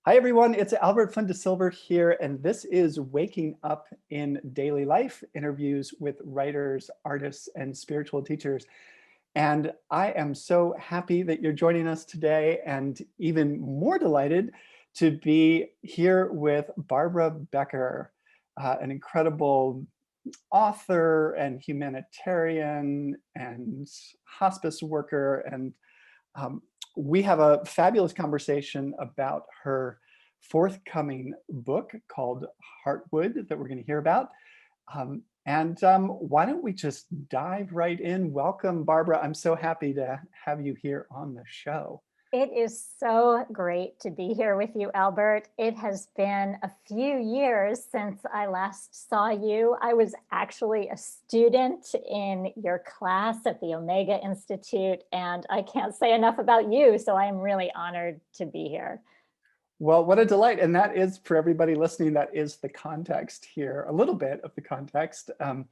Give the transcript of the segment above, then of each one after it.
Hi, everyone. It's Albert Flynn DeSilver here, and this is Waking Up in Daily Life, interviews with writers, artists, and spiritual teachers. And I am so happy that you're joining us today, and even more delighted to be here with Barbara Becker, an incredible author and humanitarian and hospice worker. And we have a fabulous conversation about her forthcoming book called Heartwood that we're going to hear about. Why don't we just dive right in? Welcome, Barbara. I'm so happy to have you here on the show. It is so great to be here with you, Albert. It has been a few years since I last saw you. I was actually a student in your class at the Omega Institute, and I can't say enough about you, so I am really honored to be here. Well, what a delight. And that is, for everybody listening, that is the context here, a little bit of the context. And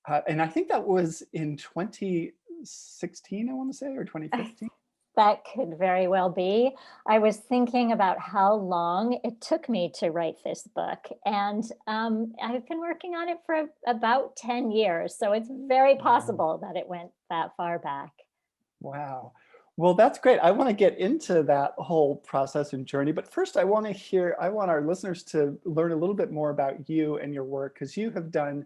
I think that was in 2016, I want to say, or 2015. That could very well be. I was thinking about how long it took me to write this book, and I've been working on it for about 10 years, so it's very possible that it went that far back. Wow. Well, that's great. I want to get into that whole process and journey, but first I want our listeners to learn a little bit more about you and your work, because you have done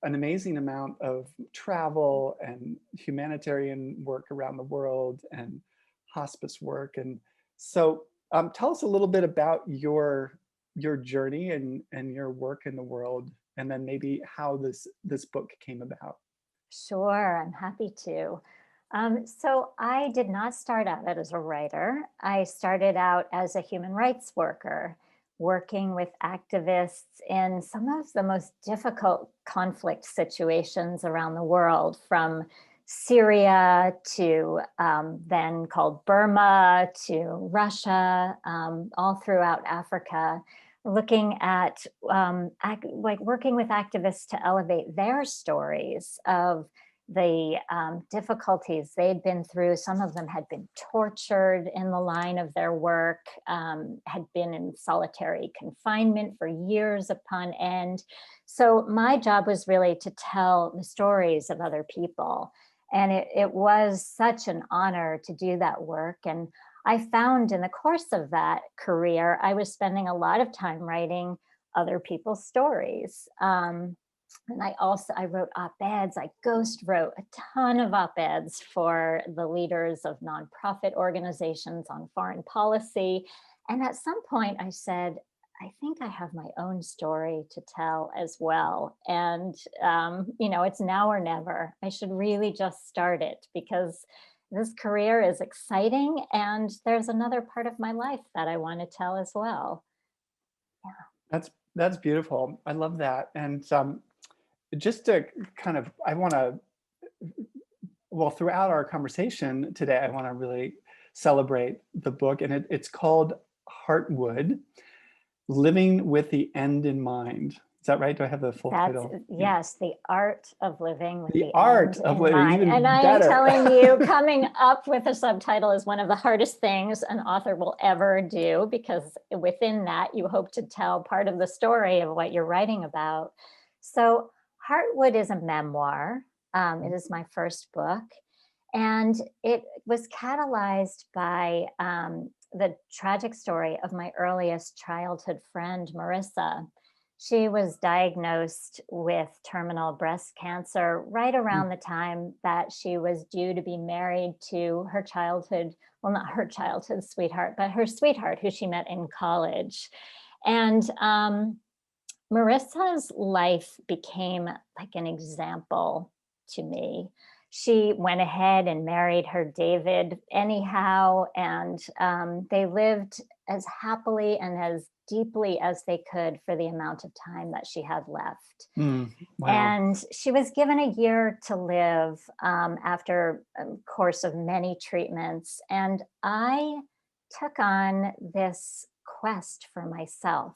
an amazing amount of travel and humanitarian work around the world and hospice work. And so tell us a little bit about your journey and your work in the world, and then maybe how this book came about. Sure, I'm happy to. So I did not start out as a writer. I started out as a human rights worker, working with activists in some of the most difficult conflict situations around the world, from Syria to then called Burma to Russia, all throughout Africa, looking at working with activists to elevate their stories of the difficulties they'd been through. Some of them had been tortured in the line of their work, had been in solitary confinement for years upon end. So my job was really to tell the stories of other people. And it was such an honor to do that work. And I found in the course of that career, I was spending a lot of time writing other people's stories. And I wrote op-eds. I ghost wrote a ton of op-eds for the leaders of nonprofit organizations on foreign policy. And at some point I said, I think I have my own story to tell as well. And, it's now or never. I should really just start it, because this career is exciting and there's another part of my life that I want to tell as well. Yeah. That's beautiful. I love that. And just to I want to, throughout our conversation today, I want to really celebrate the book. And it's called Heartwood, Living with the End in Mind. Is that right? Do I have the full title? Yes, The Art of Living with the Art End of in Living, Mind. even and I better. am telling you, coming up with a subtitle is one of the hardest things an author will ever do, because within that, you hope to tell part of the story of what you're writing about. So Heartwood is a memoir. It is my first book. And it was catalyzed by the tragic story of my earliest childhood friend, Marissa. She was diagnosed with terminal breast cancer right around the time that she was due to be married to her childhood, well, not her childhood sweetheart, but her sweetheart who she met in college. And Marissa's life became like an example to me. She went ahead and married her David anyhow, and they lived as happily and as deeply as they could for the amount of time that she had left. Wow. And she was given a year to live after a course of many treatments. And I took on this quest for myself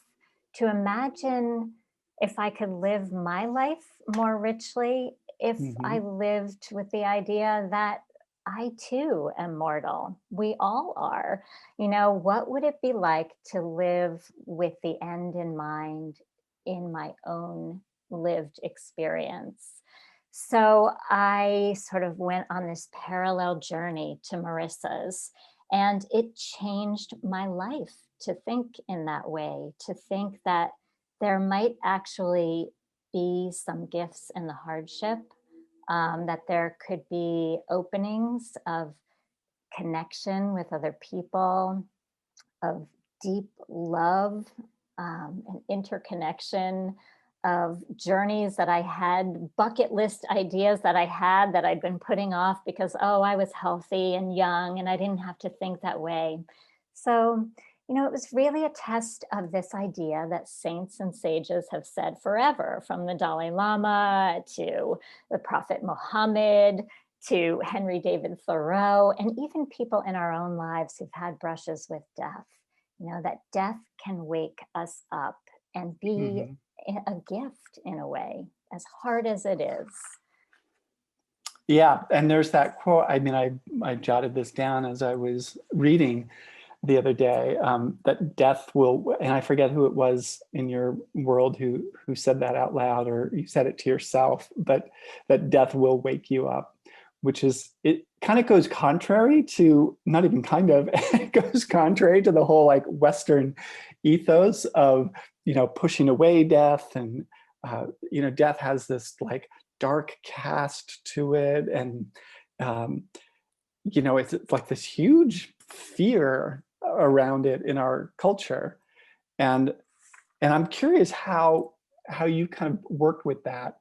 to imagine if I could live my life more richly, if I lived with the idea that I too am mortal. We all are. What would it be like to live with the end in mind in my own lived experience? So I sort of went on this parallel journey to Marissa's, and it changed my life to think in that way, to think that there might actually be some gifts in the hardship, that there could be openings of connection with other people, of deep love, and interconnection, of journeys that I had, bucket list ideas that I had that I'd been putting off because, oh, I was healthy and young and I didn't have to think that way. So, it was really a test of this idea that saints and sages have said forever, from the Dalai Lama to the Prophet Muhammad to Henry David Thoreau, and even people in our own lives who've had brushes with death, that death can wake us up and be Mhm. a gift in a way, as hard as it is. Yeah, and there's that quote. I mean, I jotted this down as I was reading the other day, that death will, and I forget who it was in your world who said that out loud, or you said it to yourself, but that death will wake you up, which is, it kind of goes contrary to, not even kind of, it goes contrary to the whole like Western ethos of, pushing away death. And, death has this like dark cast to it. And, it's like this huge fear around it in our culture. And I'm curious how you kind of worked with that,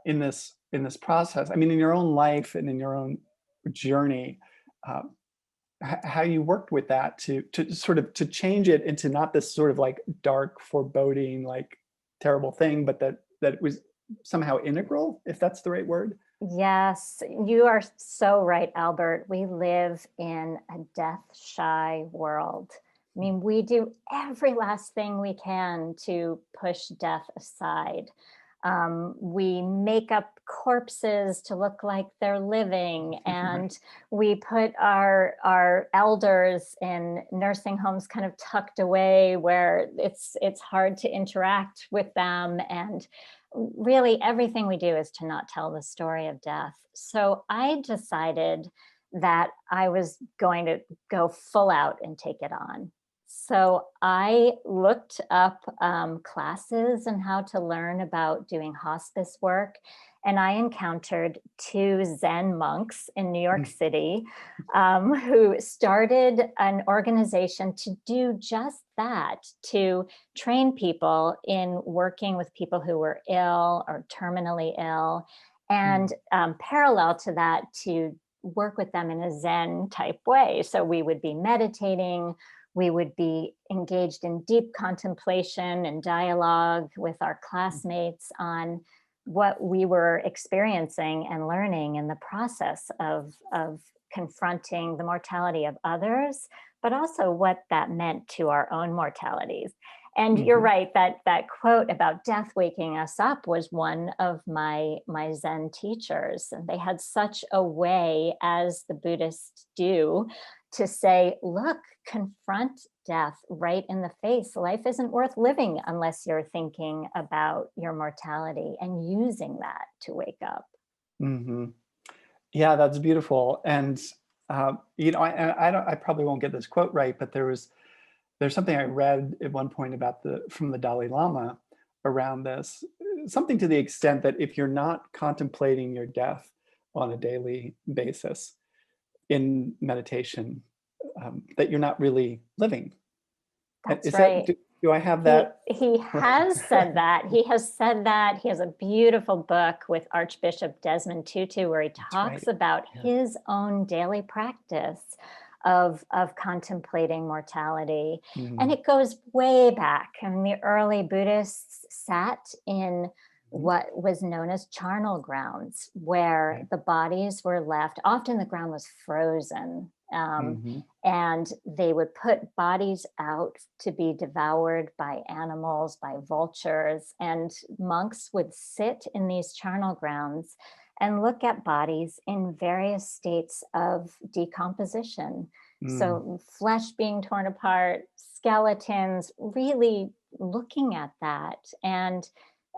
in this process. I mean, in your own life and in your own journey, uh, how you worked with that to sort of to change it into not this sort of like dark, foreboding, like terrible thing, but that it was somehow integral, if that's the right word. Yes, you are so right, Albert. We live in a death shy world. I mean, we do every last thing we can to push death aside. We make up corpses to look like they're living, Right. and we put our elders in nursing homes kind of tucked away where it's hard to interact with them. And really everything we do is to not tell the story of death. So I decided that I was going to go full out and take it on. So I looked up classes and how to learn about doing hospice work. And I encountered two Zen monks in New York Mm. City, who started an organization to do just that, to train people in working with people who were ill or terminally ill. And Mm. parallel to that, to work with them in a Zen type way. So we would be meditating, we would be engaged in deep contemplation and dialogue with our classmates on what we were experiencing and learning in the process of confronting the mortality of others, but also what that meant to our own mortalities. And you're Mhm. right, that quote about death waking us up was one of my Zen teachers. And they had such a way, as the Buddhists do, to say, look, confront death right in the face. Life isn't worth living unless you're thinking about your mortality and using that to wake up. Mhm. Yeah, that's beautiful. And I probably won't get this quote right, but there's something I read at one point about the from the Dalai Lama around this, something to the extent that if you're not contemplating your death on a daily basis in meditation, that you're not really living. That's Is that, right. do I have He that he right? has said that. He has said that. He has a beautiful book with Archbishop Desmond Tutu where he That's talks right. about Yeah. his own daily practice of contemplating mortality. And Mhm. it goes way back. I mean, the early Buddhists sat in Mhm. what was known as charnel grounds, where Right. the bodies were left. Often the ground was frozen. Mhm. And they would put bodies out to be devoured by animals, by vultures, and monks would sit in these charnel grounds and look at bodies in various states of decomposition. Mm, So flesh being torn apart, skeletons, really looking at that and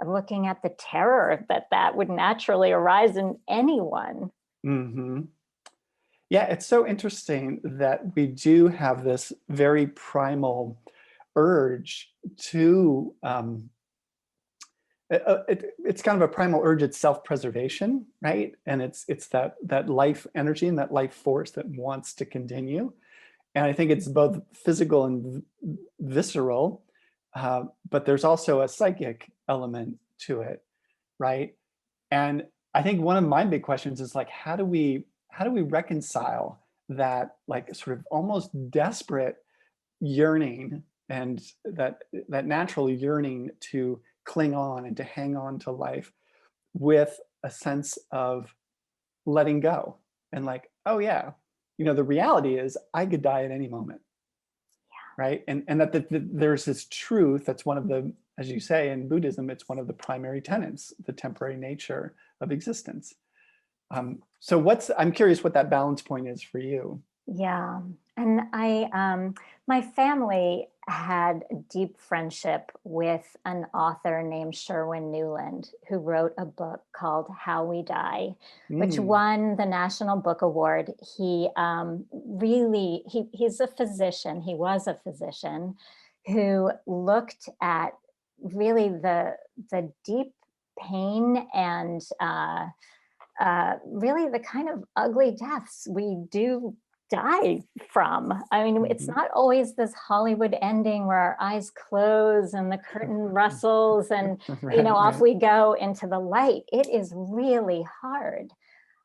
looking at the terror that that would naturally arise in anyone. mhm. Yeah, it's so interesting that we do have this very primal urge to it's kind of a primal urge. It's self-preservation, right? And it's that life energy and that life force that wants to continue. And I think it's both physical and visceral, but there's also a psychic element to it, right? And I think one of my big questions is like, how do we reconcile that like sort of almost desperate yearning and that natural yearning to cling on and to hang on to life with a sense of letting go and like, oh yeah, the reality is I could die at any moment, right? And that there's this truth that's one of the, as you say in Buddhism, it's one of the primary tenets, the temporary nature of existence. So I'm curious what that balance point is for you. Yeah. And my family had a deep friendship with an author named Sherwin Newland, who wrote a book called How We Die, which Mm, won the National Book Award. He's a physician. He was a physician who looked at really the deep pain and really the kind of ugly deaths we do die from. I mean, it's mhm. not always this Hollywood ending where our eyes close and the curtain rustles and, Right, off right. we go into the light. It is really hard.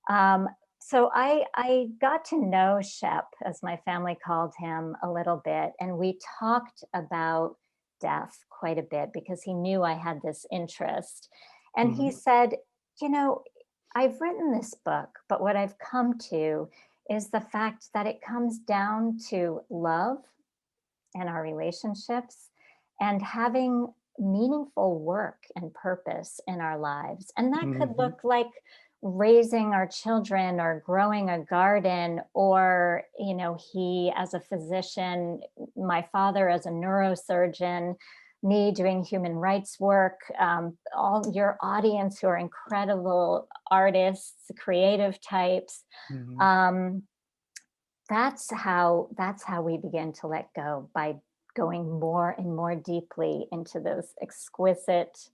Um, so I got to know Shep, as my family called him, a little bit, and we talked about death quite a bit because he knew I had this interest. And he Mhm, said, you know, I've written this book, but what I've come to is the fact that it comes down to love and our relationships and having meaningful work and purpose in our lives. And that could mhm, look like raising our children or growing a garden, or, he as a physician, my father as a neurosurgeon, me doing human rights work, all your audience who are incredible artists, creative types. mhm, Um, that's how we begin to let go, by going more and more deeply into those exquisite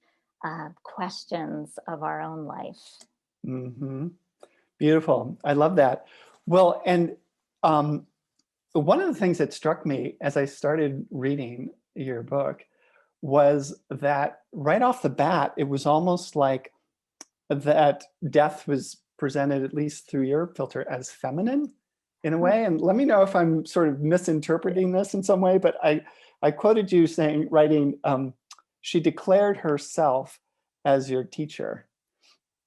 questions of our own life. mhm. Beautiful. I love that. Well, and um, one of the things that struck me as I started reading your book was that right off the bat, it was almost like that death was presented, at least through your filter, as feminine in a way. And let me know if I'm sort of misinterpreting this in some way, but I quoted you saying, writing, she declared herself as your teacher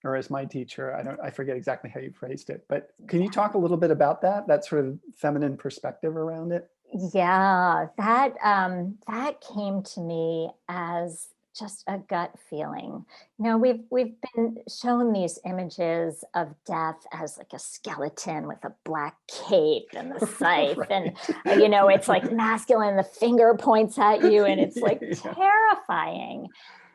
or as my teacher. I forget exactly how you phrased it, but can you talk a little bit about that sort of feminine perspective around it? Yeah, that came to me as just a gut feeling. We've been shown these images of death as like a skeleton with a black cape and the scythe, and Right. it's like masculine. The finger points at you, and it's Yeah, like yeah. terrifying,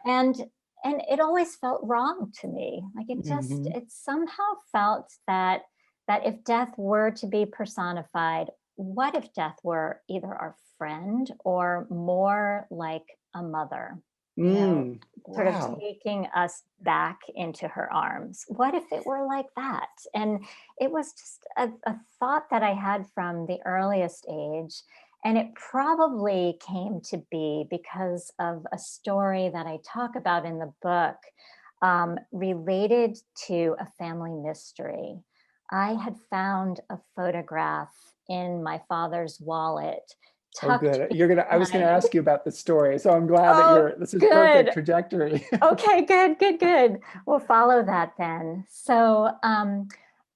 and and it always felt wrong to me. Like Mhm, it somehow felt that if death were to be personified, what if death were either our friend or more like a mother, sort of wow. taking us back into her arms? What if it were like that? And it was just a thought that I had from the earliest age. And it probably came to be because of a story that I talk about in the book, related to a family mystery. I had found a photograph in my father's wallet, Oh, tucked good. I was gonna behind. ask you about the story, so I'm glad that Oh, this is perfect good. trajectory. Okay, good, good, good. We'll follow that then. So,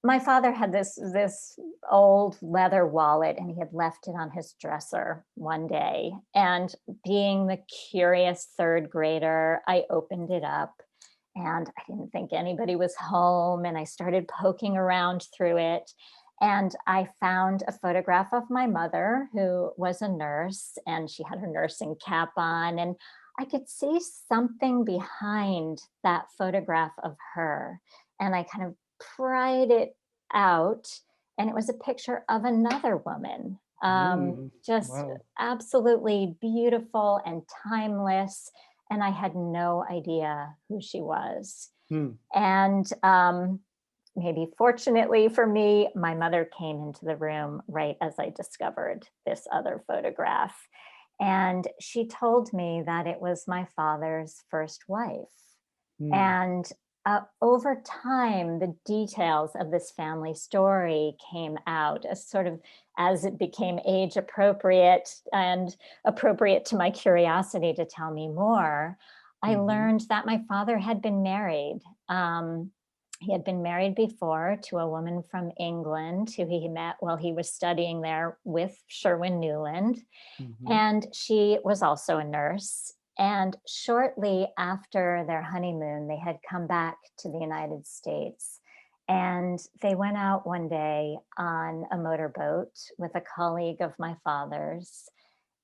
my father had this old leather wallet, and he had left it on his dresser one day. And being the curious third grader, I opened it up, and I didn't think anybody was home. And I started poking around through it. And I found a photograph of my mother, who was a nurse, and she had her nursing cap on. And I could see something behind that photograph of her. And I kind of pried it out, and it was a picture of another woman, just Wow. absolutely beautiful and timeless. And I had no idea who she was. Hmm. And maybe fortunately for me, my mother came into the room right as I discovered this other photograph. And she told me that it was my father's first wife. Hmm. And over time, the details of this family story came out as sort of as it became age appropriate and appropriate to my curiosity to tell me more. I Hmm. learned that my father had been married. He had been married before to a woman from England who he met while he was studying there with Sherwin Newland. Hmm. And she was also a nurse. And shortly after their honeymoon, they had come back to the United States. And they went out one day on a motorboat with a colleague of my father's.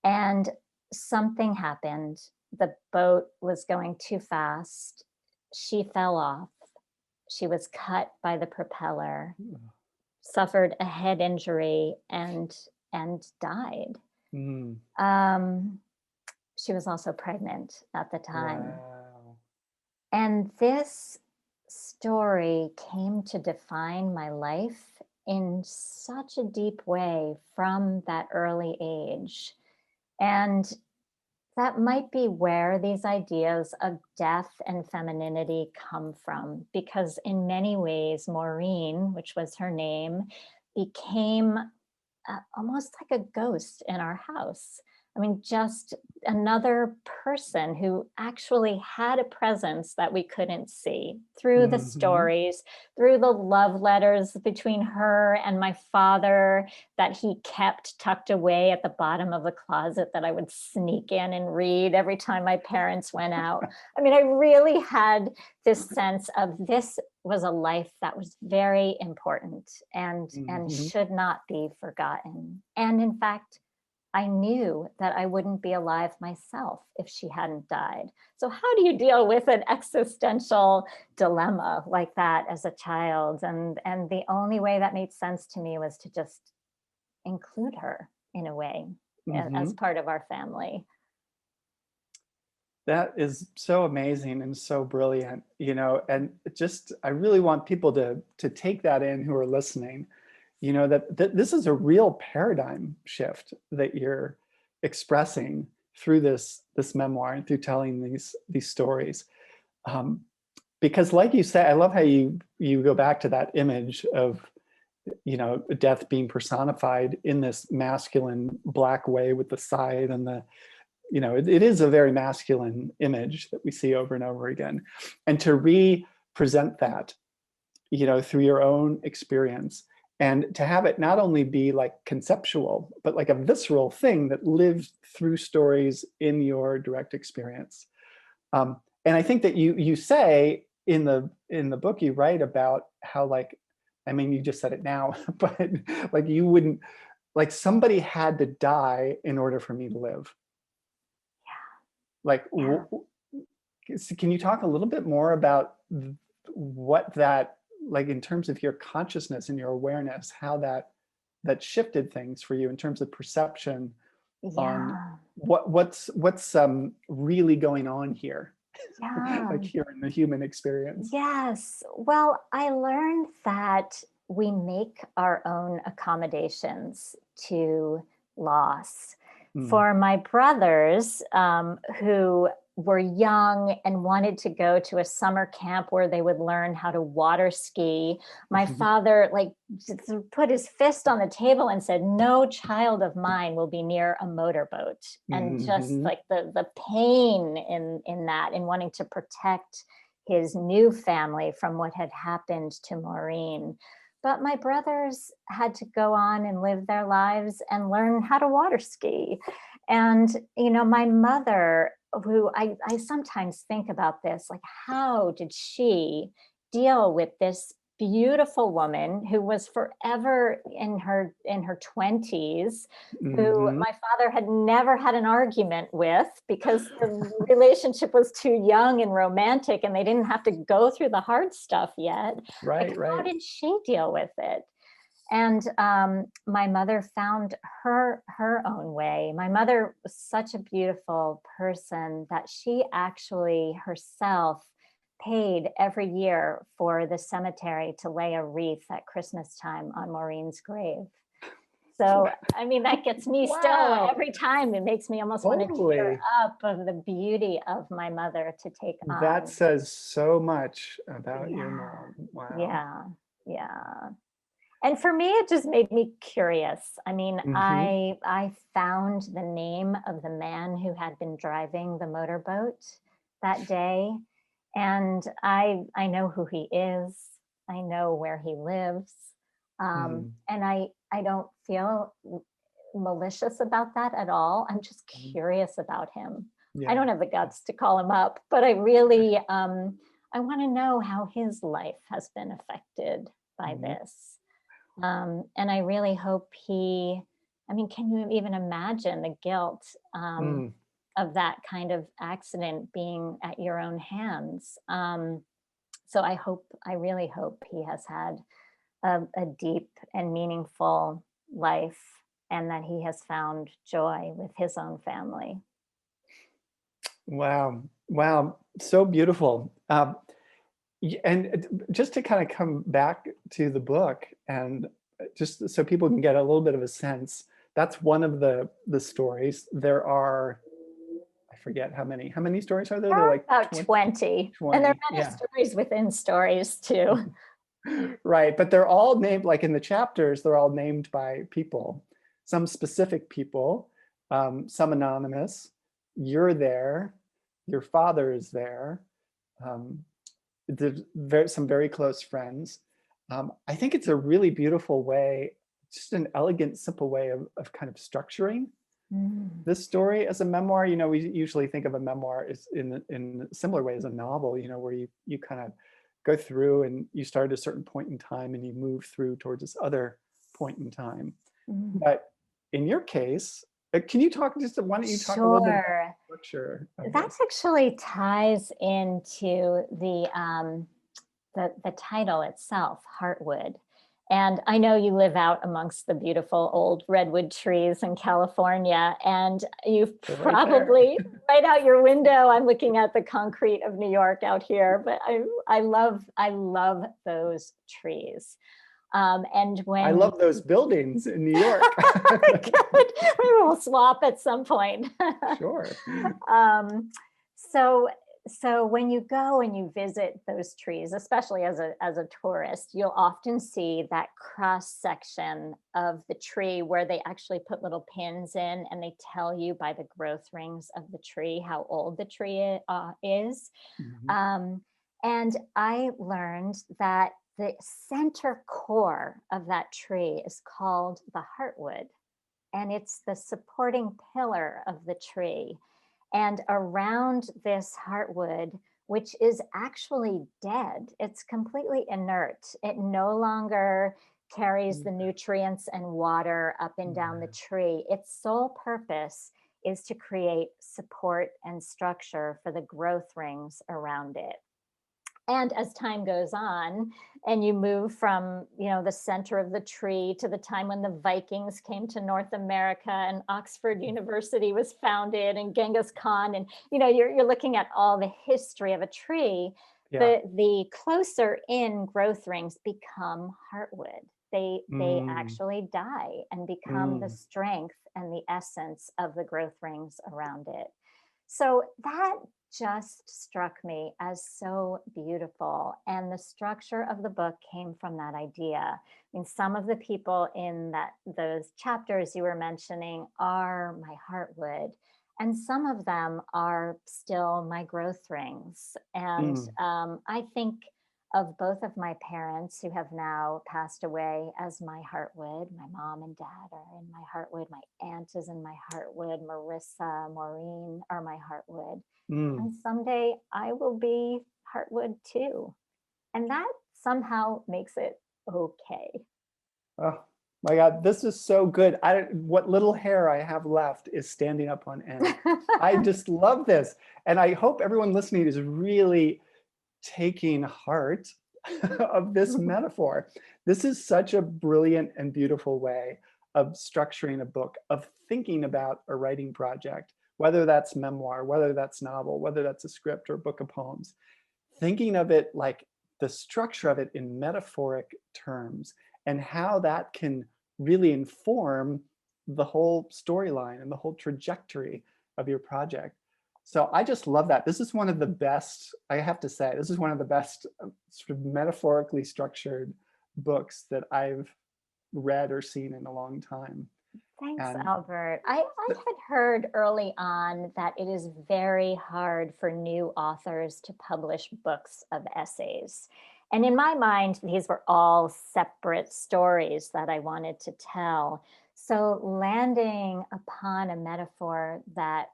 And something happened. The boat was going too fast. She fell off. She was cut by the propeller, suffered a head injury, and died. Hmm. Um, she was also pregnant at the time. Wow. And this story came to define my life in such a deep way from that early age. And that might be where these ideas of death and femininity come from, because in many ways, Maureen, which was her name, became almost like a ghost in our house. I mean, just another person who actually had a presence that we couldn't see through the Hmm. stories, through the love letters between her and my father that he kept tucked away at the bottom of the closet that I would sneak in and read every time my parents went out. I mean, I really had this sense of this was a life that was very important and Hmm. should not be forgotten. And in fact, I knew that I wouldn't be alive myself if she hadn't died. So how do you deal with an existential dilemma like that as a child? And the only way that made sense to me was to just include her in a way as Hmm. part of our family. That is so amazing and so brilliant, and just I really want people to take that in who are listening, that this is a real paradigm shift that you're expressing through this memoir and through telling these stories. Um, because like you say, I love how you go back to that image of death being personified in this masculine black way with the scythe and it is a very masculine image that we see over and over again. And to re-present that, through your own experience, and to have it not only be like conceptual, but like a visceral thing that lives through stories in your direct experience. And I think that you say in the book you write about how, like, I mean, you just said it now, but like you wouldn't, like, somebody had to die in order for me to live. Like, Yeah. can you talk a little bit more about what that, like, in terms of your consciousness and your awareness, how that shifted things for you in terms of perception on Yeah. what's really going on here, like Yeah. here in the human experience. Yes. Well, I learned that we make our own accommodations to loss. Mm. For my brothers, who were young and wanted to go to a summer camp where they would learn how to water ski, my father just put his fist on the table and said, "No child of mine will be near a motorboat." And just Mhm. like the pain in that, in wanting to protect his new family from what had happened to Maureen. But my brothers had to go on and live their lives and learn how to water ski. And, my mother who I sometimes think about this, like, how did she deal with this beautiful woman who was forever in her 20s, who Hmm. my father had never had an argument with because the relationship was too young and romantic and they didn't have to go through the hard stuff yet. Like, Right, how right. did she deal with it? And my mother found her own way. My mother was such a beautiful person that she actually herself paid every year for the cemetery to lay a wreath at Christmas time on Maureen's grave. So, I mean, that gets me still Wow, every time. It makes me almost want to tear totally. up of the beauty of my mother to take That on. says so much about your Yeah, mom. Wow. yeah, yeah. And for me, it just made me curious. I mean, Hmm. I found the name of the man who had been driving the motorboat that day, and I know who he is. I know where he lives, Hmm. and I don't feel malicious about that at all. I'm just curious about him. I Yeah. don't have the guts to call him up, but I really I want to know how his life has been affected by Mhm. this. And I really hope I mean, can you even imagine the guilt Mm. of that kind of accident being at your own hands? So I really hope he has had a deep and meaningful life and that he has found joy with his own family. Wow. Wow. So beautiful. And just to kind of come back to the book and just so people can get a little bit of a sense, that's one of the stories. There are, I forget how many stories are there? There They're are like about 20, 20, and there 20. are many Yeah. stories within stories too. Right. But they're all named, like in the chapters, they're all named by people, some specific people, some anonymous. You're there. Your father is there. Um, there's some very close friends. I think it's a really beautiful way, just an elegant, simple way of kind of structuring Mm. this story as a memoir. You know, we usually think of a memoir as in a similar way as a novel, you know, where you kind of go through and you start at a certain point in time and you move through towards this other point in time. Mm. But in your case, can you talk just, why don't you talk a little bit about Sure. the structure of That this? actually ties into the title itself, Heartwood. And I know you live out amongst the beautiful old redwood trees in California, and you've They're right there. probably right out your window. I'm looking at the concrete of New York out here, but I love those trees. And I when love those buildings in New York. Good. We will swap at some point. Sure. um, so so when you go and you visit those trees, especially as a tourist, you'll often see that cross section of the tree where they actually put little pins in and they tell you by the growth rings of the tree how old the tree is. Mhm. Um, and I learned that the center core of that tree is called the heartwood, and it's the supporting pillar of the tree. And around this heartwood, which is actually dead, it's completely inert. It no longer carries the nutrients and water up and down the Yeah. tree. Its sole purpose is to create support and structure for the growth rings around it. And as time goes on and you move from, the center of the tree to the time when the Vikings came to North America and Oxford University was founded and Genghis Khan, and you're looking at all the history of a tree, Yeah. the closer in growth rings become heartwood. They Mm, actually die and become the mm, strength and the essence of the growth rings around it. So that just struck me as so beautiful. And the structure of the book came from that idea. I mean, some of the people in those chapters you were mentioning are my heartwood, and some of them are still my growth rings. And mm. I think of both of my parents who have now passed away as my Heartwood. My mom and dad are in my Heartwood. My aunt is in my Heartwood. Marissa, Maureen are my Heartwood. Mm. And someday I will be Heartwood too. And that somehow makes it okay. Oh my God, this is so good. What little hair I have left is standing up on end. I just love this. And I hope everyone listening is really taking heart of this metaphor. This is such a brilliant and beautiful way of structuring a book, of thinking about a writing project, whether that's memoir, whether that's novel, whether that's a script or a book of poems. Thinking of it like the structure of it in metaphoric terms and how that can really inform the whole storyline and the whole trajectory of your project. So I just love that. This is one of the best, I have to say, this is one of the best sort of metaphorically structured books that I've read or seen in a long time. Thanks, And Albert. I had heard early on that it is very hard for new authors to publish books of essays. And in my mind, these were all separate stories that I wanted to tell. So landing upon a metaphor that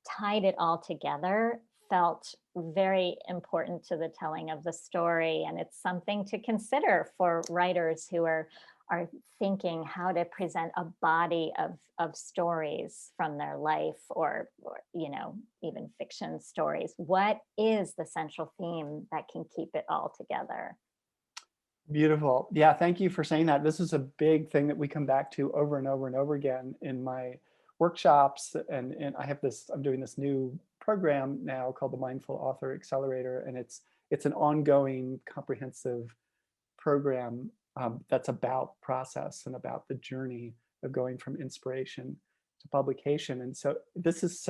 tied it all together felt very important to the telling of the story. And it's something to consider for writers who are thinking how to present a body of stories from their life, or you know, even fiction stories. What is the central theme that can keep it all together? beautiful. Yeah, thank you for saying that. This is a big thing that we come back to over and over and over again in my workshops. And I'm doing this new program now called the Mindful Author Accelerator. And it's an ongoing comprehensive program that's about process and about the journey of going from inspiration to publication. And so this is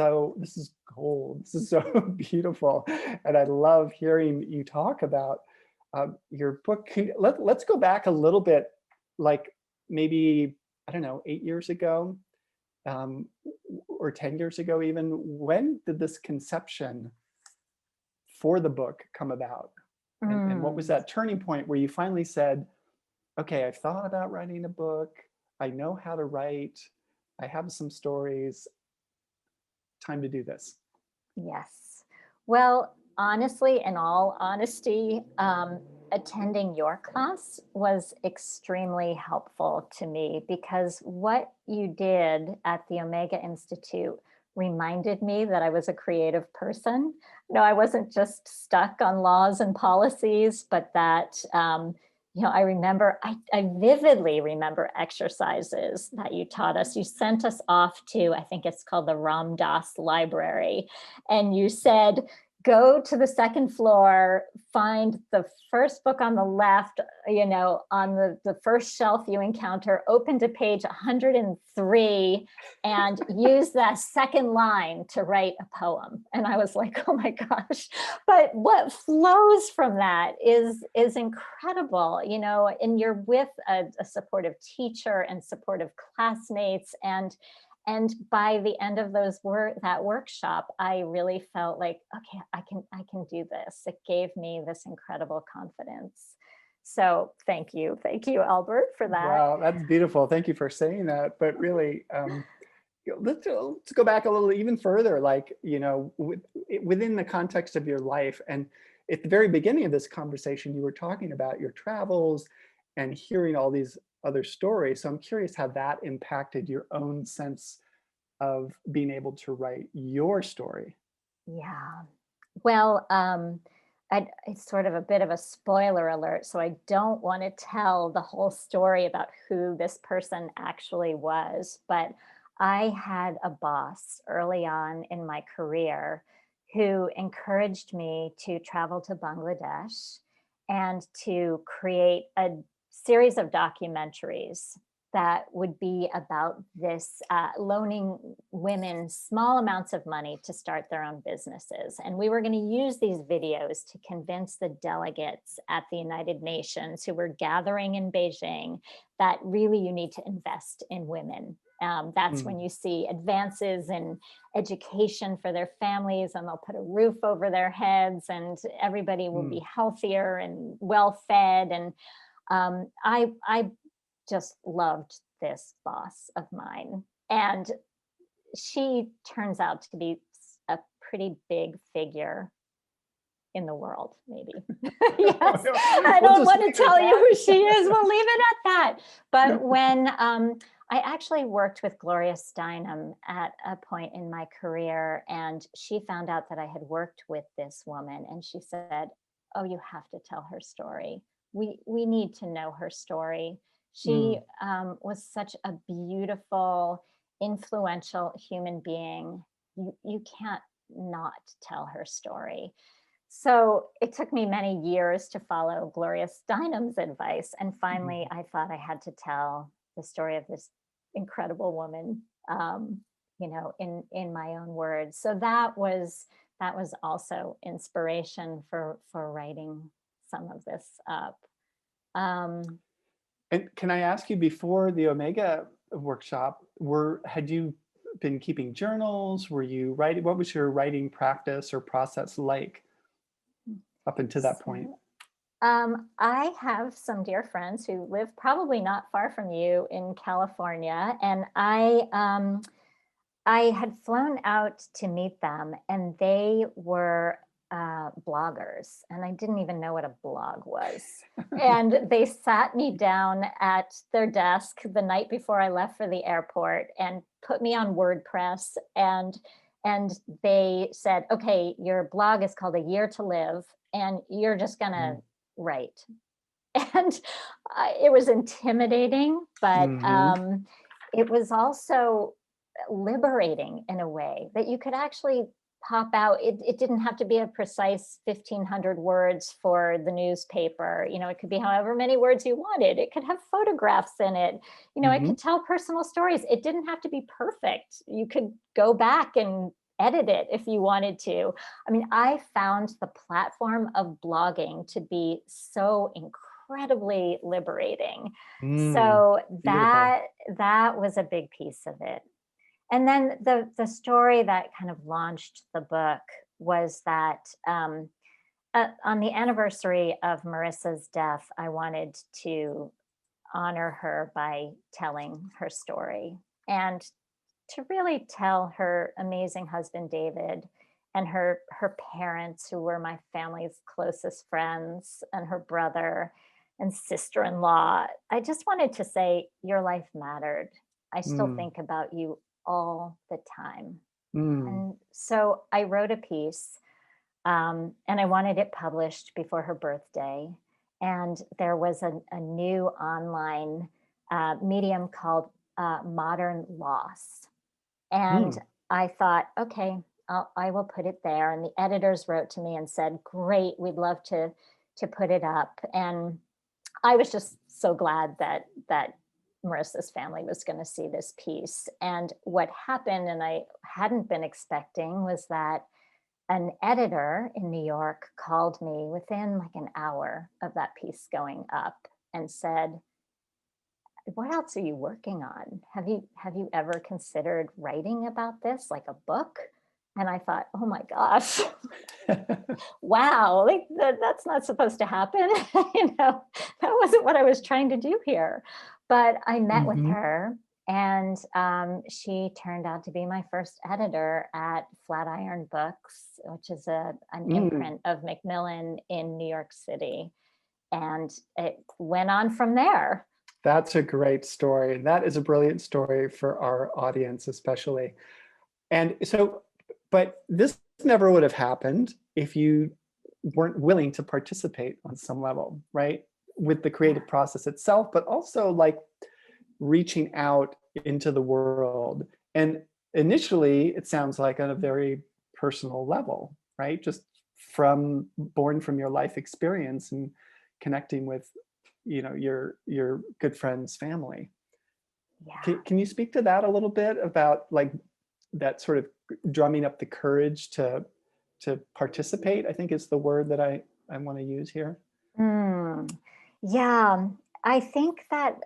gold. This is so beautiful. And I love hearing you talk about your book. Let's go back a little bit, like maybe, I don't know, 8 years ago, um, or 10 years ago even. When did this conception for the book come about? And what was Mm. that turning point where you finally said, okay, I've thought about writing a book. I know how to write. I have some stories. Time to do this. Yes. Well, honestly, in all honesty, attending your class was extremely helpful to me, because what you did at the Omega Institute reminded me that I was a creative person. No, I wasn't just stuck on laws and policies, but that, you know, I vividly remember exercises that you taught us. You sent us off to, I think it's called the Ram Dass Library, and you said, go to the second floor, find the first book on the left, you know, on the first shelf you encounter, open to page 103, and use that second line to write a poem. And I was like, oh my gosh. But what flows from that is incredible, you know, and you're with a supportive teacher and supportive classmates. And by the end of that workshop, I really felt like, okay, I can do this. It gave me this incredible confidence. So thank you, Albert, for that. Wow, that's beautiful. Thank you for saying that. But really, let's go back a little even further, like, you know, within the context of your life. And at the very beginning of this conversation, you were talking about your travels and hearing all these other stories. So I'm curious how that impacted your own sense of being able to write your story. Yeah. Well, it's sort of a bit of a spoiler alert, so I don't want to tell the whole story about who this person actually was, but I had a boss early on in my career who encouraged me to travel to Bangladesh and to create a series of documentaries that would be about this, loaning women small amounts of money to start their own businesses. And we were going to use these videos to convince the delegates at the United Nations who were gathering in Beijing that really you need to invest in women That's when you see advances in education for their families, and they'll put a roof over their heads, and everybody will be healthier and well fed. And I just loved this boss of mine. And she turns out to be a pretty big figure in the world, maybe. Yes, I don't want to tell you who she is. We'll leave it at that. But when I actually worked with Gloria Steinem at a point in my career, and she found out that I had worked with this woman, and she said, "Oh, you have to tell her story. We need to know her story." She was such a beautiful, influential human being. You can't not tell her story. So it took me many years to follow Gloria Steinem's advice. And finally, I thought I had to tell the story of this incredible woman, in my own words. So that was also inspiration for writing some of this up. And can I ask you, before the Omega workshop, had you been keeping journals? Were you writing? What was your writing practice or process like up until that point? I have some dear friends who live probably not far from you in California, and I had flown out to meet them, and they were bloggers, and I didn't even know what a blog was. And they sat me down at their desk the night before I left for the airport and put me on WordPress, and they said, "Okay, your blog is called A Year to Live, and you're just gonna write." And it was intimidating, but it was also liberating in a way that you could actually pop out. It didn't have to be a precise 1,500 words for the newspaper. It could be however many words you wanted. It could have photographs in it. It could tell personal stories. It didn't have to be perfect. You could go back and edit it if you wanted to. I mean, I found the platform of blogging to be so incredibly liberating. So that was a big piece of it. And then the story that kind of launched the book was that on the anniversary of Marissa's death, I wanted to honor her by telling her story, and to really tell her amazing husband, David, and her parents, who were my family's closest friends, and her brother and sister-in-law. I just wanted to say, your life mattered. I still think about you all the time. And so I wrote a piece, and I wanted it published before her birthday. And there was a new online medium called Modern Loss. And I thought, okay, I will put it there. And the editors wrote to me and said, "Great, we'd love to put it up." And I was just so glad that Marissa's family was going to see this piece. And what happened, and I hadn't been expecting, was that an editor in New York called me within like an hour of that piece going up and said, "What else are you working on? Have you ever considered writing about this, like a book?" And I thought, oh my gosh, wow, like that's not supposed to happen. That wasn't what I was trying to do here. But I met with her, and she turned out to be my first editor at Flatiron Books, which is an imprint of Macmillan in New York City. And it went on from there. That's a great story. That is a brilliant story for our audience, especially. And so, but this never would have happened if you weren't willing to participate on some level, right? With the creative process itself, but also like reaching out into the world. And initially, it sounds like on a very personal level, right? Just born from your life experience and connecting with, your good friend's family. Yeah. Can you speak to that a little bit, about like that sort of drumming up the courage to participate, I think is the word that I want to use here. Yeah, I think that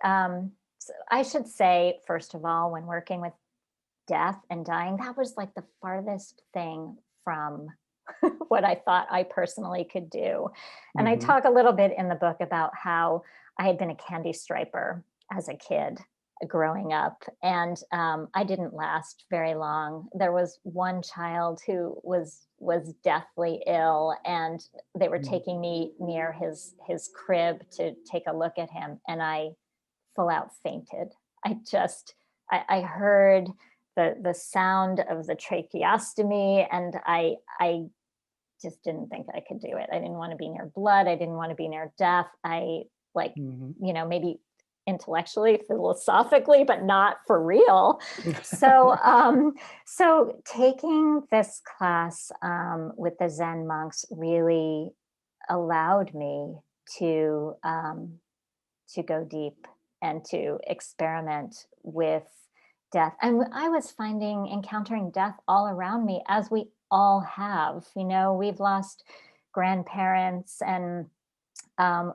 So I should say, first of all, when working with death and dying, that was like the farthest thing from what I thought I personally could do. And I Hmm. talk a little bit in the book about how I had been a candy striper as a kid growing up, and I didn't last very long. There was one child who was deathly ill, and they were taking me near his crib to take a look at him, and I full out fainted. I just I heard the sound of the tracheostomy, and I just didn't think I could do it. I didn't want to be near blood. I didn't want to be near death. I like, Hmm. maybe intellectually, philosophically, but not for real. So, so taking this class with the Zen monks really allowed me to go deep and to experiment with death. And I was encountering death all around me, as we all have. We've lost grandparents, and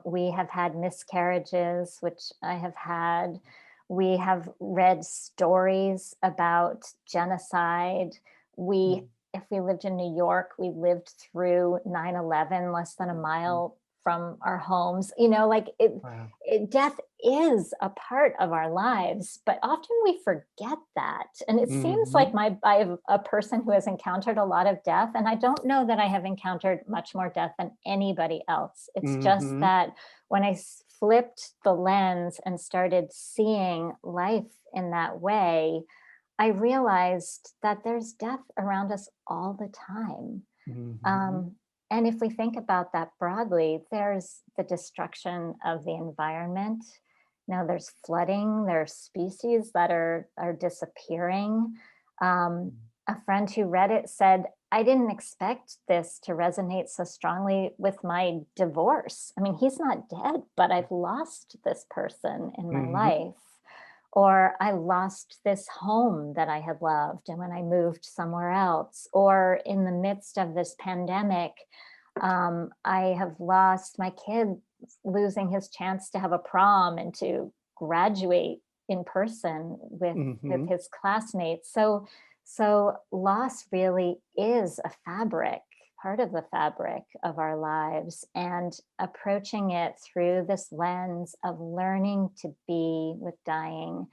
we have had miscarriages, which I have had. We have read stories about genocide. If we lived in New York, we lived through 9/11, less than a mile from our homes. Wow. Death is a part of our lives, but often we forget that. And it seems Hmm. like I have a person who has encountered a lot of death, and I don't know that I have encountered much more death than anybody else. It's just Hmm. that when I flipped the lens and started seeing life in that way, I realized that there's death around us all the time. Hmm. Um, and if we think about that broadly, there's the destruction of the environment. Now there's flooding, there's species that are disappearing. Um, a friend who read it said, I didn't expect this to resonate so strongly with my divorce. I mean, he's not dead, but I've lost this person in my Hmm. life. Or I lost this home that I had loved, and when I moved somewhere else, or in the midst of this pandemic, I have lost my kid, losing his chance to have a prom and to graduate in person with Hmm. his classmates. So loss really is a fabric, part of the fabric of our lives, and approaching it through this lens of learning to be with dying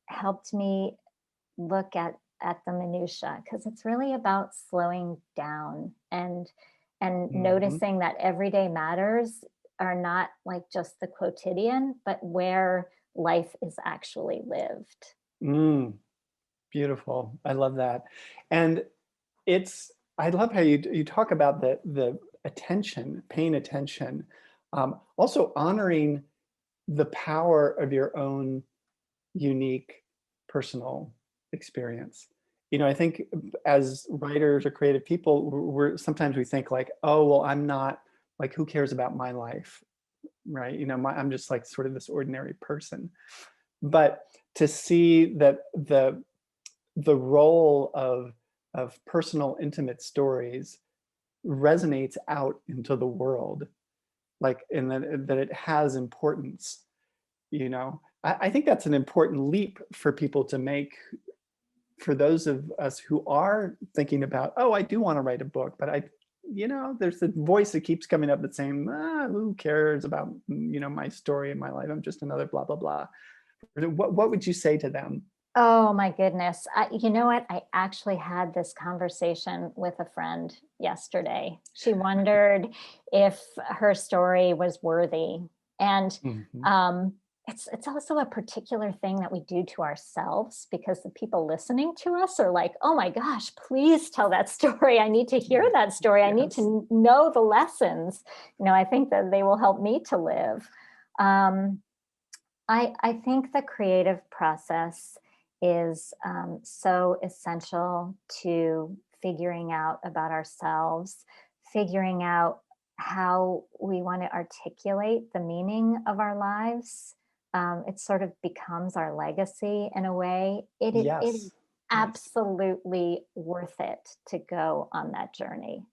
helped me look at the minutia, because it's really about slowing down and Hmm. noticing that everyday matters are not like just the quotidian, but where life is actually lived. Mm, beautiful. I love that. And I love how you talk about the attention, paying attention, also honoring the power of your own unique personal experience. I think as writers or creative people, sometimes we think like, oh, well, I'm not like, who cares about my life, right? I'm just like sort of this ordinary person. But to see that the role of personal, intimate stories resonates out into the world, like, and that it has importance. I think that's an important leap for people to make, for those of us who are thinking about, oh, I do want to write a book, but there's the voice that keeps coming up that's saying, who cares about, my story in my life? I'm just another blah, blah, blah. What would you say to them? Oh my goodness. You know what? I actually had this conversation with a friend yesterday. She wondered if her story was worthy. And Mhm. um, it's also a particular thing that we do to ourselves, because the people listening to us are like, oh my gosh, please tell that story. I need to hear that story. I need Yes. to know the lessons. I think that they will help me to live. Um, I think the creative process is so essential to figuring out about ourselves, figuring out how we want to articulate the meaning of our lives. It sort of becomes our legacy in a way. It is Yes. Yes. absolutely worth it to go on that journey.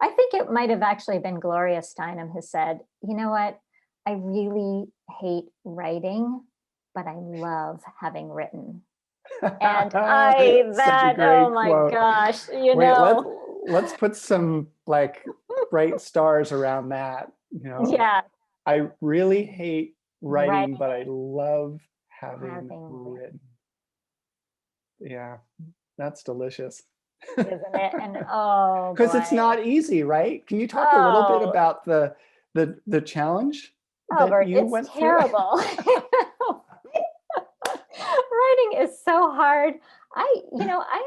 I think it might have actually been Gloria Steinem who said, you know what? I really hate writing, but I love having written. And Such a oh great my quote. gosh, Wait, let's put some like bright stars around that. yeah, I really hate writing, writing, but I love having having written, written. Yeah, that's delicious. isn't it? And oh Because it's boy, not easy, right? Can you talk a little bit oh, about the challenge oh, that Bert, you it's went through? terrible. Writing is so hard. I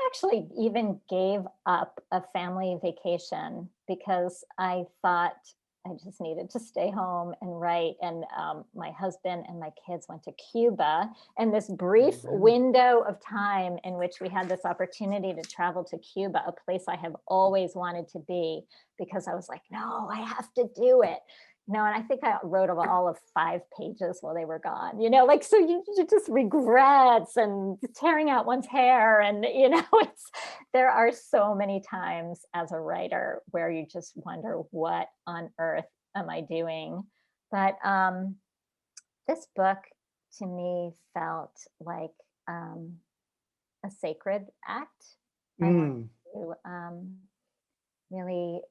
actually even gave up a family vacation because I thought I just needed to stay home and write. And my husband and my kids went to Cuba, and this brief Amen. window of time in which we had this opportunity to travel to Cuba, a place I have always wanted to be, because I was like, no, I have to do it. No, and I think I wrote all of 5 pages while they were gone, like, so you just regrets and tearing out one's hair. And, there are so many times as a writer where you just wonder, what on earth am I doing? But this book to me felt like a sacred act. I want Mm, to really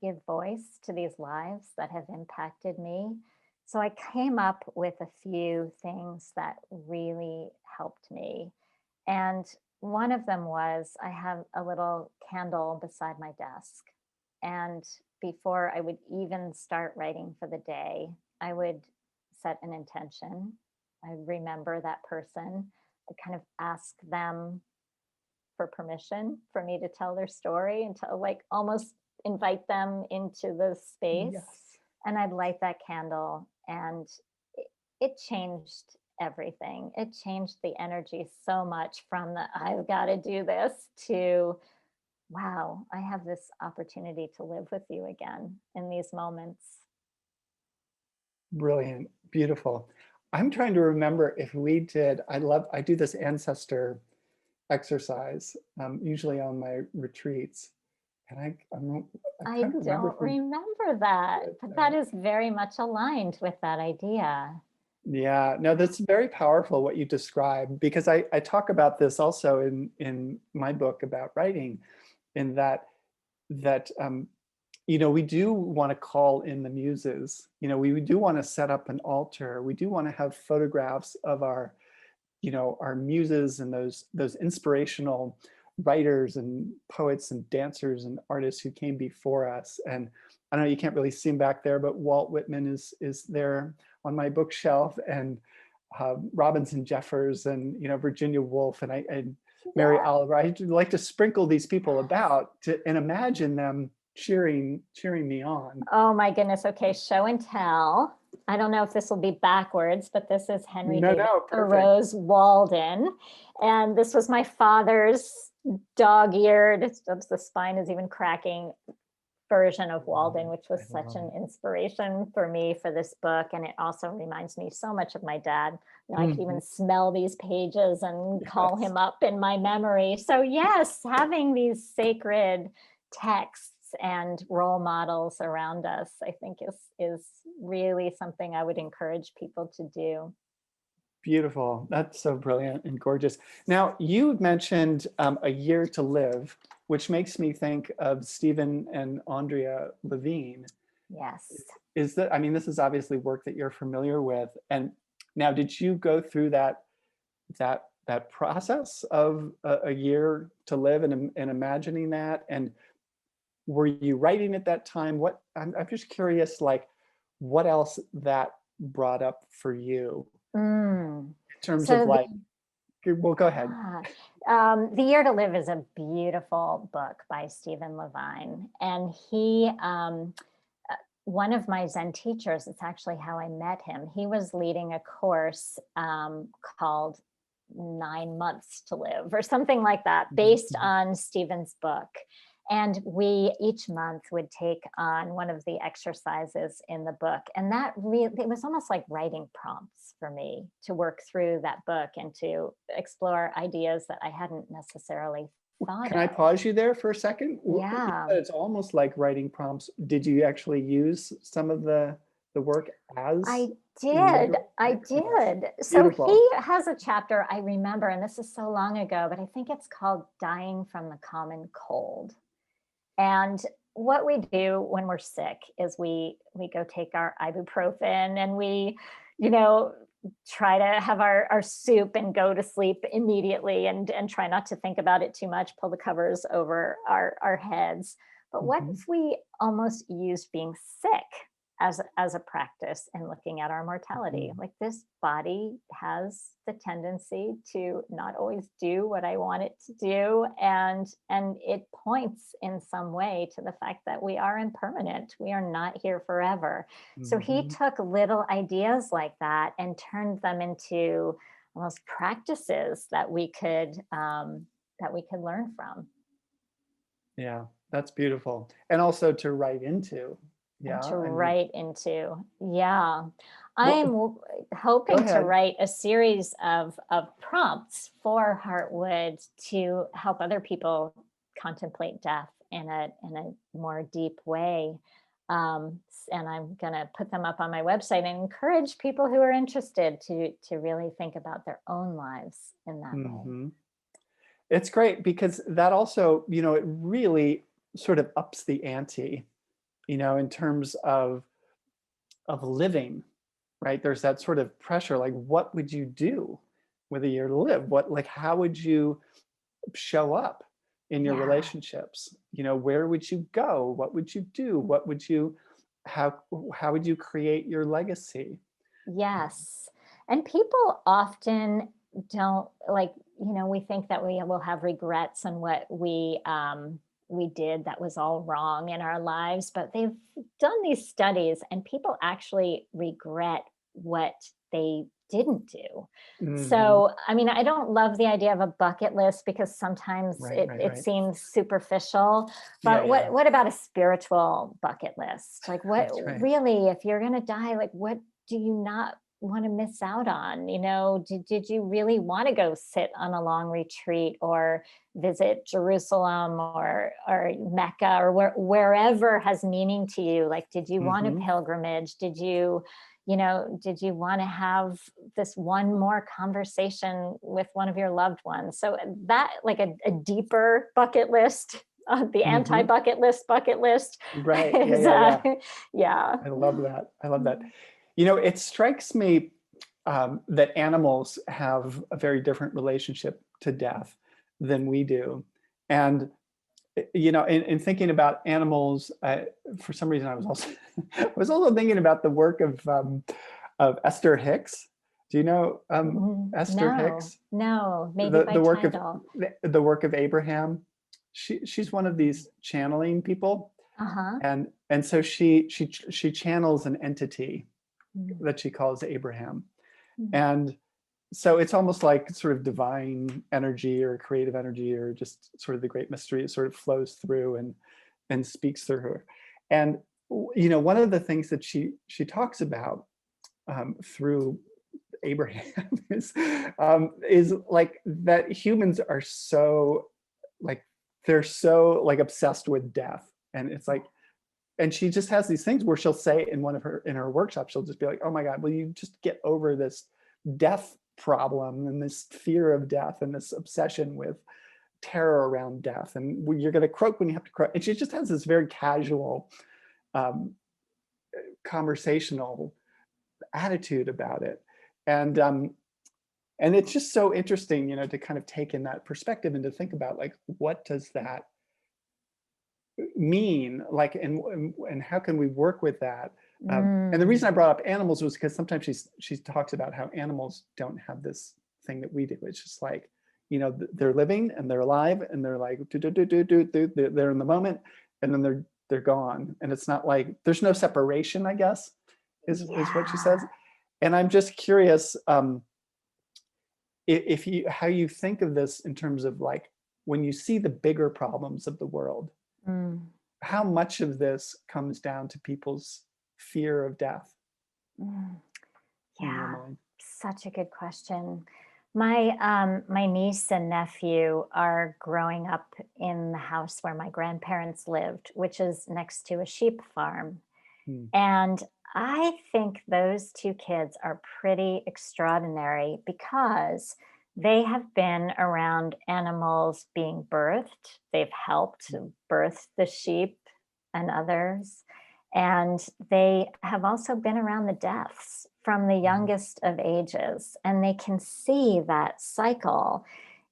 give voice to these lives that have impacted me. So I came up with a few things that really helped me. And one of them was, I have a little candle beside my desk. And before I would even start writing for the day, I would set an intention. I remember that person. I kind of ask them for permission for me to tell their story, and to like almost invite them into the space. yes. And I'd light that candle, and it changed everything. It changed the energy so much, from the I've got to do this to, wow, I have this opportunity to live with you again in these moments. Brilliant. Beautiful. I'm trying to remember if we did, I do this ancestor exercise, usually on my retreats. And I I can't remember don't if we remember that, did but that that. is very much aligned with that idea. Yeah, no, that's very powerful what you describe, because I talk about this also in my book about writing, in that we do want to call in the muses. We do want to set up an altar. We do want to have photographs of our muses and those inspirational writers and poets and dancers and artists who came before us. And I know you can't really see him back there, but Walt Whitman is there on my bookshelf, and Robinson Jeffers, and Virginia Woolf, and Mary Yeah. Oliver. I like to sprinkle these people about and imagine them cheering me on. Oh my goodness. Okay, show and tell. I don't know if this will be backwards, but this is Henry No, David no, perfect. Thoreau's Walden. And this was my father's dog-eared, the spine is even cracking, version of Walden, which was I such love an it. inspiration for me for this book. And it also reminds me so much of my dad. I can Mhm. even smell these pages and call Yes. him up in my memory. So yes, having these sacred texts and role models around us, I think is really something I would encourage people to do. Beautiful. That's so brilliant and gorgeous. Now, you mentioned A Year to Live, which makes me think of Stephen and Andrea Levine. Yes. I mean, this is obviously work that you're familiar with. And now, did you go through that process of a year to live, and imagining that? And were you writing at that time? I'm just curious, like, what else that brought up for you Mm. in terms of So like, well, go ahead. yeah. The Year to Live is a beautiful book by Stephen Levine. And one of my Zen teachers, it's actually how I met him. He was leading a course called 9 Months to Live or something like that, based Mhm. on Stephen's book. And we each month would take on one of the exercises in the book. And that really, it was almost like writing prompts for me to work through that book and to explore ideas that I hadn't necessarily thought Can I of. pause you there for a second? You Yeah. said it's almost like writing prompts. Did you actually use some of the work I as? did. I did. So Beautiful. he has a chapter I remember, and this is so long ago, but I think it's called Dying from the Common Cold. And what we do when we're sick is we go take our ibuprofen and we, you know, try to have our soup and go to sleep immediately and try not to think about it too much, pull the covers over our heads. But what Mhm. if we almost used being sick as a practice and looking at our mortality? Mhm. Like, this body has the tendency to not always do what I want it to do, and it points in some way to the fact that we are impermanent. We are not here forever. So he Mhm. took little ideas like that and turned them into almost practices that we could learn from Yeah, that's beautiful. And also to write into. and Yeah, to I mean, write into. Yeah. well, I'm go hoping to ahead. write a series of prompts for Heartwood to help other people contemplate death in a more deep way. And I'm going to put them up on my website and encourage people who are interested to really think about their own lives in that way. Mhm. It's great because that also, it really sort of ups the ante, in terms of living, right? There's that sort of pressure, like, what would you do with a year to live? How would you show up in your Yeah. relationships? Where would you go? What would you do? How, how would you create your legacy? Yes. And people often don't like, we think that we will have regrets on what we did that was all wrong in our lives, but they've done these studies and people actually regret what they didn't do. Hmm. So, I mean, I don't love the idea of a bucket list because sometimes Right, it, right, it right. seems superficial. Yeah, But yeah, what about a spiritual bucket list? Like, what that's right. really, if you're going to die, like, what do you not want to miss out on? Did you really want to go sit on a long retreat or visit Jerusalem or Mecca or wherever has meaning to you? Like, did you want a Hmm. pilgrimage? Did you want to have this one more conversation with one of your loved ones? So that, like, a deeper bucket list, the anti Hmm. bucket list Right. Yeah, is yeah, yeah. yeah. I love that. I love that. It strikes me that animals have a very different relationship to death than we do. And, in thinking about animals, for some reason, I was also I was also thinking about the work of Esther Hicks. Do you know Esther No, Hicks? no, maybe The by the work of title. the work of Abraham. She's one of these channeling people, Uh-huh. and so she channels an entity Mm, that she calls Abraham. mm, And so it's almost like sort of divine energy or creative energy or just sort of the great mystery. It sort of flows through and speaks through her. And one of the things that she talks about through Abraham is like that humans are so like they're so like obsessed with death. And it's yeah. like, and she just has these things where she'll say in her workshop, she'll just be like, oh my God, will you just get over this death problem and this fear of death and this obsession with terror around death, and you're going to croak when you have to croak. And she just has this very casual um, conversational attitude about it. And um, and it's just so interesting, to kind of take in that perspective and to think about, like, what does that mean, like, and how can we work with that. And the reason I Mm, brought up animals was because sometimes she talks about how animals don't have this thing that we do. It's just like, they're living and they're alive and they're like do, do, do, do, do, do, they're in the moment, and then they're gone, and it's not like there's no separation, I guess, is what she says. yeah. And I'm just curious, if you how you think of this in terms of, like, when you see the bigger problems of the world, Mm, how much of this comes down to people's fear of death mm. in your Yeah, mind? such a good question. My niece and nephew are growing up in the house where my grandparents lived, which is next to a sheep farm. Hmm. And I think those two kids are pretty extraordinary because they have been around animals being birthed. They've helped to birth the sheep and others. And they have also been around the deaths from the Mhm. youngest of ages. And they can see that cycle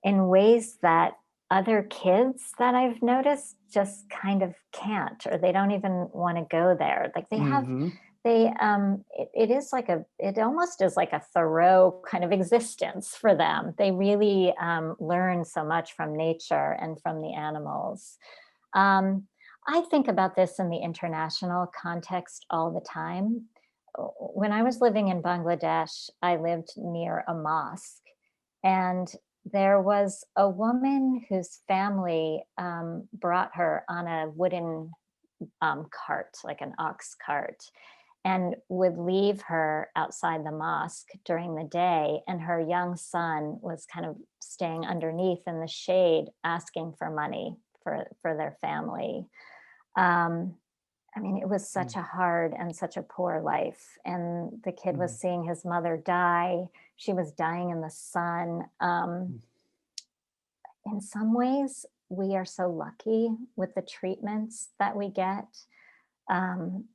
in ways that other kids that I've noticed just kind of can't, or they don't even want to go there. Like they have Mhm. it is like it almost is like a Thoreau kind of existence for them. They really learn so much from nature and from the animals. um, I think about this in the international context all the time. When I was living in Bangladesh, I lived near a mosque, and there was a woman whose family brought her on a wooden cart, like an ox cart, and would leave her outside the mosque during the day. And her young son was kind of staying underneath in the shade, asking for money for their family. Um, I mean, it was such Mm. a hard and such a poor life. And the kid was Mm. seeing his mother die. She was dying in the sun. Mm. In some ways, we are so lucky with the treatments that we get. um,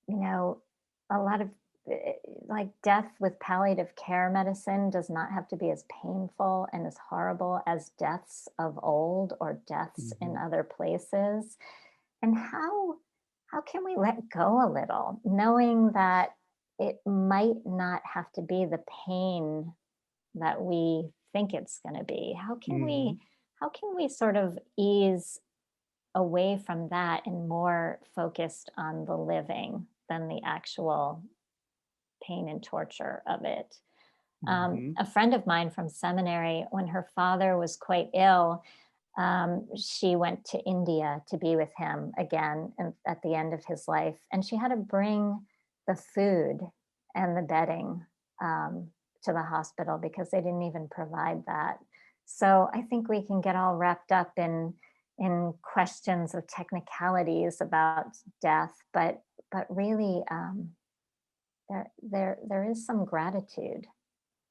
you know, a lot of eh, like death with palliative care medicine does not have to be as painful and as horrible as deaths of old or deaths in Mhm. other places. And how can we let go a little, knowing that it might not have to be the pain that we think it's going to be? Mhm. How can we sort of ease away from that and more focused on the living than the actual pain and torture of it? Mhm. A friend of mine from seminary, when her father was quite ill, she went to India to be with him again at the end of his life. And she had to bring the food and the bedding um, to the hospital because they didn't even provide that. So I think we can get all wrapped up in questions of technicalities about death, but really there is some gratitude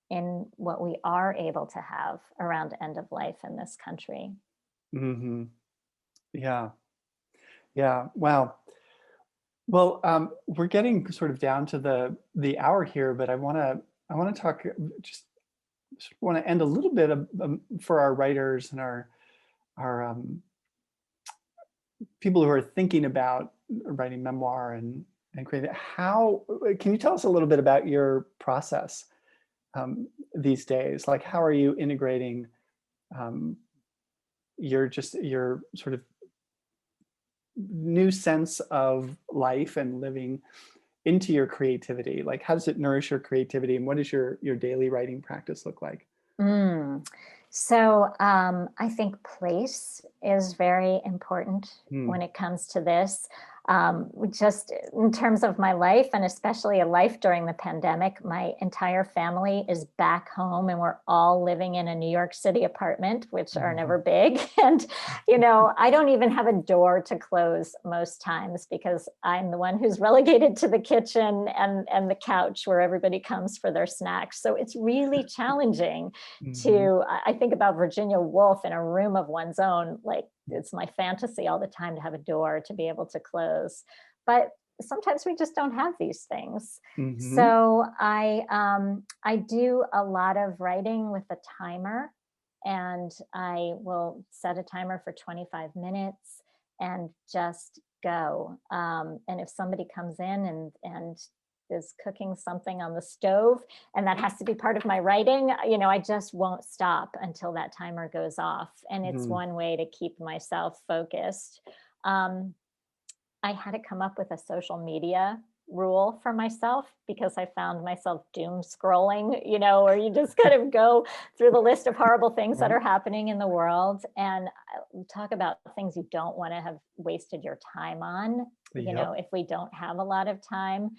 in what we are able to have around end of life in this country. Mhm. Yeah. Yeah. Wow. Well, we're getting sort of down to the hour here, but I want to talk, just want to end a little bit of, for our writers and our people who are thinking about writing memoir and creating. How can you tell us a little bit about your process these days? Like, how are you integrating um, your sort of new sense of life and living into your creativity? Like, how does it nourish your creativity, and what does your daily writing practice look like? Mm. So I think place is very important Hmm. when it comes to this. Just in terms of my life, and especially a life during the pandemic, my entire family is back home and we're all living in a New York City apartment, which are never Mhm. big. And, I don't even have a door to close most times because I'm the one who's relegated to the kitchen and the couch where everybody comes for their snacks. So it's really challenging Mhm. to I think about Virginia Woolf in a room of one's own. Like it's my fantasy all the time to have a door to be able to close. But sometimes we just don't have these things. Mhm. So I do a lot of writing with a timer, and I will set a timer for 25 minutes and just go. And if somebody comes in and is cooking something on the stove, and that has to be part of my writing, I just won't stop until that timer goes off. And it's Mhm. one way to keep myself focused. Um, I had to come up with a social media rule for myself because I found myself doom scrolling, where you just kind of go through the list of horrible things that Right. are happening in the world and talk about things you don't want to have wasted your time on, Yep. if we don't have a lot of time.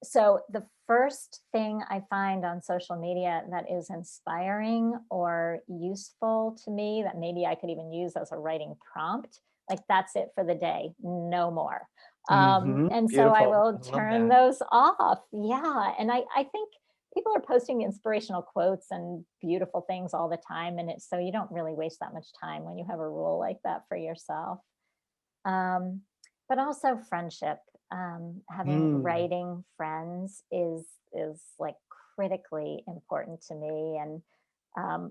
So the first thing I find on social media that is inspiring or useful to me that maybe I could even use as a writing prompt, Like that's it for the day, no more. And so I Beautiful. will I love turn that. those off. Yeah. And I think people are posting inspirational quotes and beautiful things all the time. And it's so you don't really waste that much time when you have a rule like that for yourself. Um, but also friendship. Having Mm. writing friends is like critically important to me. And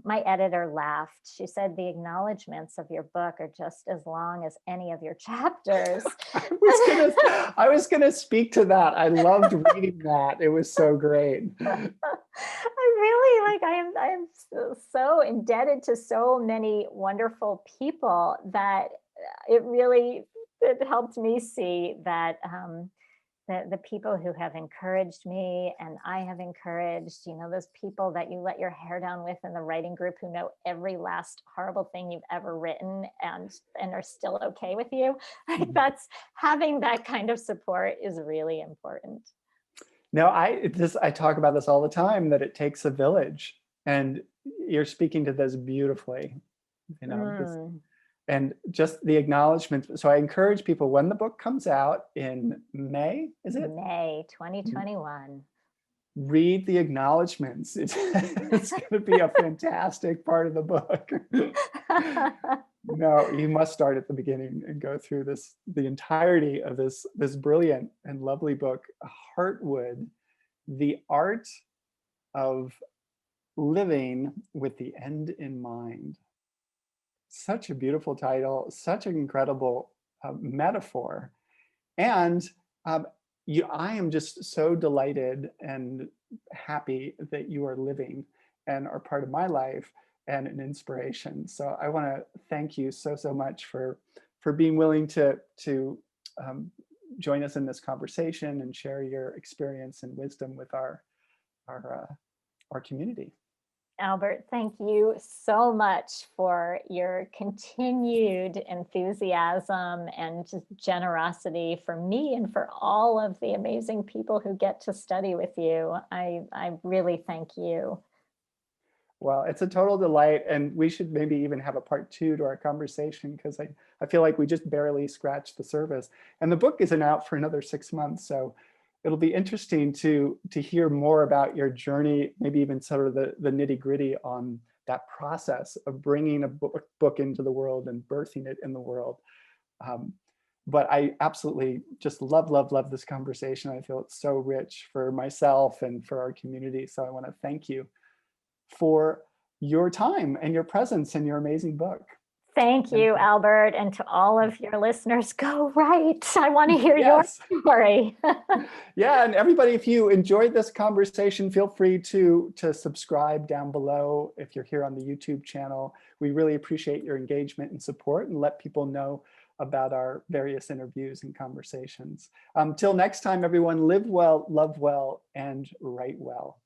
my editor laughed. She said the acknowledgments of your book are just as long as any of your chapters. I was gonna speak to that. I loved reading that. It was so great. I really like I am so indebted to so many wonderful people that it really it helped me see that the people who have encouraged me and I have encouraged, those people that you let your hair down with in the writing group who know every last horrible thing you've ever written and are still okay with you. Like that's having that kind of support is really important. No, I talk about this all the time, that it takes a village, and you're speaking to this beautifully. This Mm, and just the acknowledgement. So I encourage people, when the book comes out in May, is it? May 2021. Read the acknowledgments. It's going to be a fantastic part of the book. No, you must start at the beginning and go through the entirety of this brilliant and lovely book, Heartwood, The Art of Living with the End in Mind. Such a beautiful title, such an incredible metaphor. And um, I am just so delighted and happy that you are living and are part of my life and an inspiration. So I want to thank you so much for being willing to um, join us in this conversation and share your experience and wisdom with our community. Albert, thank you so much for your continued enthusiasm and just generosity for me and for all of the amazing people who get to study with you. I really thank you. Well, it's a total delight, and we should maybe even have a part two to our conversation, because I feel like we just barely scratched the surface. And the book isn't out for another 6 months, so it'll be interesting to hear more about your journey, maybe even sort of the nitty gritty on that process of bringing a book into the world and birthing it in the world. Um, but I absolutely just love this conversation. I feel it's so rich for myself and for our community. So I want to thank you for your time and your presence and your amazing book. Thank And you, Albert, and to all of your listeners, go write. I want to hear your yes, story. yeah, and everybody, if you enjoyed this conversation, feel free to subscribe down below if you're here on the YouTube channel. We really appreciate your engagement and support, and let people know about our various interviews and conversations. Till next time, everyone, live well, love well, and write well.